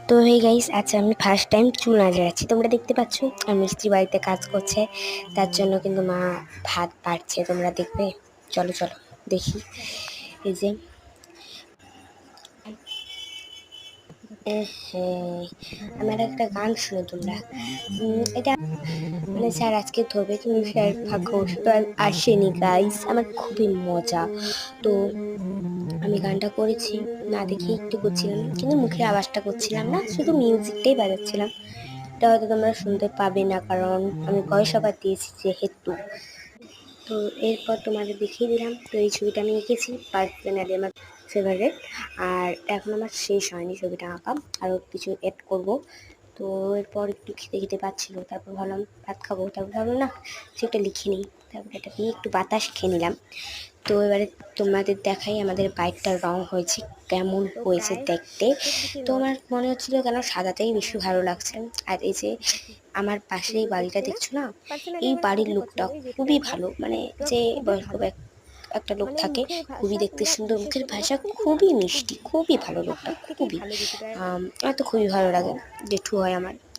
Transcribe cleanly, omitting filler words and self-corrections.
তো hey guys, আচ্ছা আমি ফার্স্ট টাইম চুল আঁচড়াচ্ছি। তোমরা দেখতে পাচ্ছ আর মিস্ত্রি বাড়িতে কাজ করছে, তার জন্য কিন্তু মা ভাত বাড়ছে। তোমরা দেখবে, চলো চলো দেখি। এই যে হ্যাঁ, আমার একটা গান শুনো তোমরা। এটা মানে স্যার আজকে ধরবে, কিন্তু স্যার ভাগ্যবশত আর আসেনি গাইস। আমার খুবই মজা। তো আমি গানটা করেছি, না দেখে একটু করছিলাম, কিন্তু মুখের আওয়াজটা করছিলাম না, শুধু মিউজিকটাই বাজাচ্ছিলাম। এটা হয়তো তোমরা শুনতে পাবে না, কারণ আমি ভয়েস ওভার দিয়েছি যেহেতু। তো এরপর তোমাদের দেখিয়ে দিলাম। তো এই ছবিটা আমি এঁকেছি, পার্সোনালি আমার ফেভারিট। আর এখন আমার শেষ হয়নি ছবিটা আঁকা, আরও কিছু অ্যাড করব। তো এরপর একটু খেতে খেতে পাচ্ছিলো, তারপর ভাবলাম ভাত খাবো, তারপর ভাবলাম না সেটা লিখে নিই, তারপর এটা দিয়ে একটু বাতাস খেয়ে নিলাম। তো এবারে তোমাদের দেখাই আমাদের বাইকটার রং হয়েছে কেমন হয়েছে দেখতে। তো আমার মনে হচ্ছিল কেন সাদাটাই বেশি ভালো লাগছে। আর এই যে আমার পাশের এই বাড়িটা দেখছো না, এই বাড়ির লোকটা খুবই ভালো। মানে যে বয়স্ক একটা লোক থাকে, খুবই দেখতে সুন্দর, মুখের ভাষা খুবই মিষ্টি, খুবই ভালো লোকটা, খুবই আমার তো খুবই ভালো লাগে। জেঠু হয় আমার।